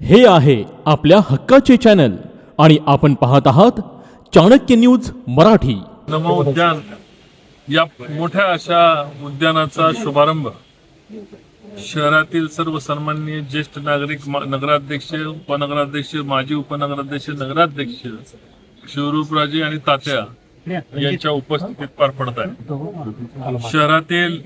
हे आहे आपल्या हक्काचे चॅनल आणि आपण पाहत आहात चाणक्य न्यूज मराठी। नमो उद्यान या मोठ्या अशा उद्यानाचा शुभारंभ शहरातील सर्व सन्माननीय ज्येष्ठ नागरिक, नगराध्यक्ष, उपनगराध्यक्ष, माजी उपनगराध्यक्ष, नगराध्यक्ष शिवरूपराजे आणि तात्या यांच्या उपस्थितीत पार पडत आहे। शहरातील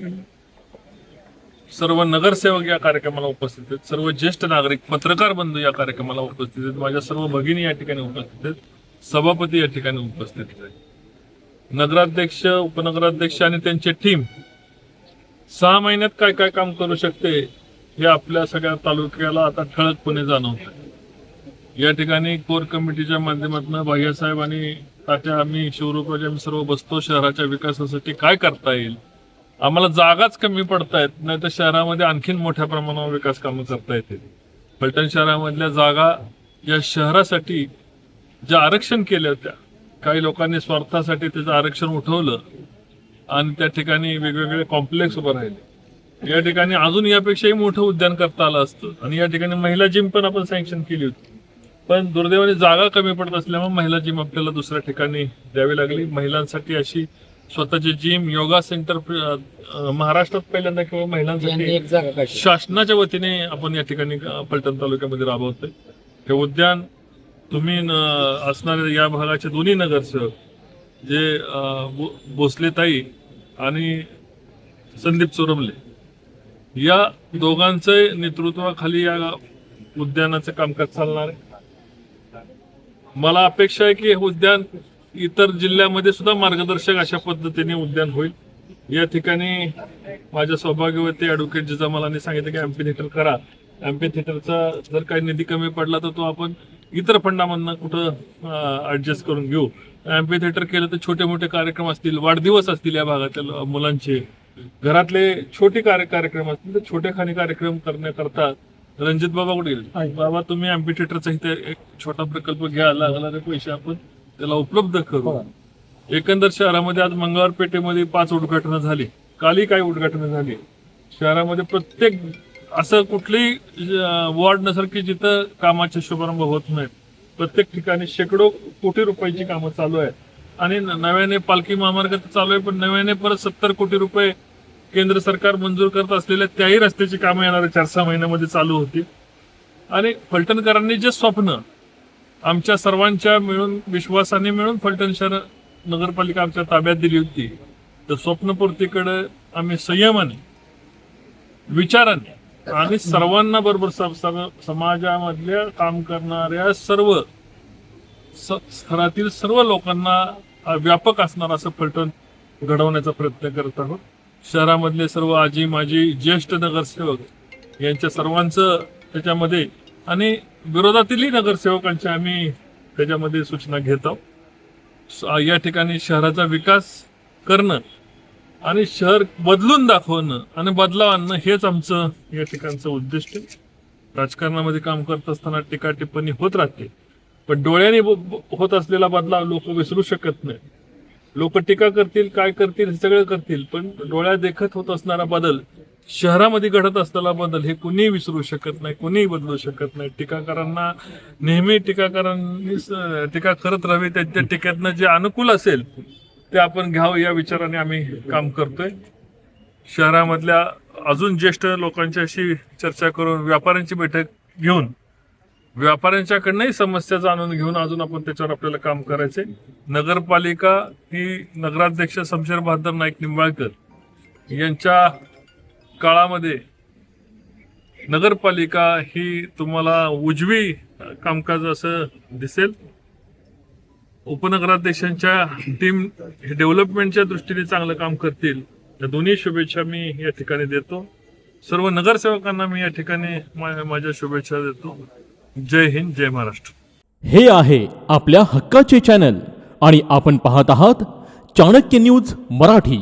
सर्व नगरसेवक या कार्यक्रमाला उपस्थित आहेत, सर्व ज्येष्ठ नागरिक, पत्रकार बंधू या कार्यक्रमाला उपस्थित आहेत, माझ्या सर्व भगिनी या ठिकाणी उपस्थित आहेत, सभापती या ठिकाणी उपस्थित आहेत, नगराध्यक्ष, उपनगराध्यक्ष आणि त्यांची टीम 6 महिन्यात काय काय काम करू शकते हे आपल्या सगळ्या तालुक्याला आता ठळकपणे जाणवतं। या ठिकाणी कोर कमिटीच्या माध्यमातून भाईसाहेब आणि तात्या, आम्ही शिवरूपराजे, आम्ही सर्व बसतो, शहराच्या विकासासाठी काय करता येईल। आम्हाला जागाच कमी पडतायत, नाही तर शहरामध्ये आणखीन मोठ्या प्रमाणावर विकास कामं करता येतील। फलटण शहरामधल्या जागा या शहरासाठी ज्या आरक्षण केल्या होत्या, काही लोकांनी स्वार्थासाठी त्याचं आरक्षण उठवलं आणि त्या ठिकाणी वेगवेगळे कॉम्प्लेक्स उभं राहिले। या ठिकाणी अजून यापेक्षाही मोठं उद्यान करता आलं असतं आणि या ठिकाणी महिला जिम पण आपण सँक्शन केली होती, पण दुर्दैवाने जागा कमी पडत असल्यामुळे महिला जिम आपल्याला दुसऱ्या ठिकाणी द्यावी लागली। महिलांसाठी अशी स्वतःची जिम, योगा सेंटर महाराष्ट्रात पहिल्यांदा किंवा महिलांसाठी शासनाच्या वतीने आपण या ठिकाणी फलटण तालुक्यामध्ये राबवतोय। हे उद्यान तुम्ही असणारे या भागाचे दोन्ही नगरसेवक जे भोसलेताई आणि संदीप चोरमले या दोघांचे नेतृत्वाखाली या उद्यानाचे कामकाज चालणार आहे। मला अपेक्षा आहे की हे उद्यान इतर जिल्ह्यामध्ये सुद्धा मार्गदर्शक अशा पद्धतीने उद्यान होईल। या ठिकाणी माझ्या सौभाग्यवती ॲडव्होकेट जिजामालांनी सांगितलं की ॲम्पी थिएटर करा। ॲम्पी थिएटरचा जर काही निधी कमी पडला तर तो आपण इतर फंडामधनं कुठं ऍडजस्ट करून घेऊ। ॲम्पी थिएटर केलं तर छोटे मोठे कार्यक्रम असतील, वाढदिवस असतील, या भागातील मुलांचे घरातले छोटे कार्यक्रम असतील तर छोटे खाणी कार्यक्रम करण्याकरता रणजित बाबा कुठे गेले, बाबा तुम्ही ॲम्पी थिएटरचा इथे एक छोटा प्रकल्प घ्या, लागणारे पैसे आपण त्याला उपलब्ध करू। एकंदर शहरामध्ये आज मंगळवार पेठेमध्ये 5 उद्घाटनं झाली, कालही काही उद्घाटनं झाली। शहरामध्ये प्रत्येक असं कुठलीही वॉर्ड नसेल की जिथं कामाचे शुभारंभ होत नाहीत। प्रत्येक ठिकाणी शेकडो कोटी रुपयाची कामं चालू आहेत आणि नव्याने पालखी महामार्ग चालू आहे, पण नव्याने परत 70 कोटी रुपये केंद्र सरकार मंजूर करत असलेल्या त्याही रस्त्याची कामं येणाऱ्या 4-6 महिन्यामध्ये चालू होती। आणि फलटणकरांनी जे स्वप्न आमच्या सर्वांच्या मिळून विश्वासाने मिळून फलटण शहर नगरपालिका आमच्या ताब्यात दिली होती, तर स्वप्नपूर्तीकडे आम्ही संयमाने, विचाराने आणि सर्वांना बरोबर समाजामधल्या काम करणाऱ्या सर्व स्तरातील सर्व लोकांना व्यापक असणार असं फलटण घडवण्याचा प्रयत्न करत आहोत। शहरामधले सर्व आजी माजी ज्येष्ठ नगरसेवक यांच्या सर्वांचं त्याच्यामध्ये आणि विरोधातीलही नगरसेवकांच्या आम्ही त्याच्यामध्ये सूचना घेत आहोत। या ठिकाणी शहराचा विकास करणं आणि शहर बदलून दाखवणं आणि बदलाव आणणं हेच आमचं या ठिकाणचं उद्दिष्ट आहे। राजकारणामध्ये काम करत असताना टीका टिप्पणी होत राहते, पण डोळ्याने होत असलेला बदलाव लोक विसरू शकत नाही। लोक टीका करतील, काय करतील, हे सगळं करतील, पण डोळ्या देखत होत असणारा बदल, शहरामध्ये घडत असलेला बदल हे कुणीही विसरू शकत नाही, कुणीही बदलू शकत नाही। टीकाकारांना नेहमी टीकाकारांनी टीका करत राहावी, त्यांच्या टीकेतनं जे अनुकूल असेल ते आपण घ्यावं या विचाराने आम्ही काम करतोय। शहरामधल्या अजून ज्येष्ठ लोकांच्याशी चर्चा करून व्यापाऱ्यांची बैठक घेऊन व्यापाऱ्यांच्याकडनंही समस्या जाणून घेऊन अजून आपण त्याच्यावर आपल्याला काम करायचंय। नगरपालिका ही नगराध्यक्ष शमशेर बहादर नाईक निंबाळकर यांच्या काळामध्ये नगरपालिका ही तुम्हाला उजवी कामकाज असं दिसेल। उपनगराध्यक्षांच्या टीम हे डेव्हलपमेंटच्या दृष्टीने चांगलं काम करतील, या दोन्ही शुभेच्छा मी या ठिकाणी देतो। सर्व नगरसेवकांना मी या ठिकाणी माझ्या शुभेच्छा देतो। जय हिंद, जय महाराष्ट्र। हे आहे आपल्या हक्काचे चॅनल आणि आपण पाहत आहात चाणक्य न्यूज मराठी।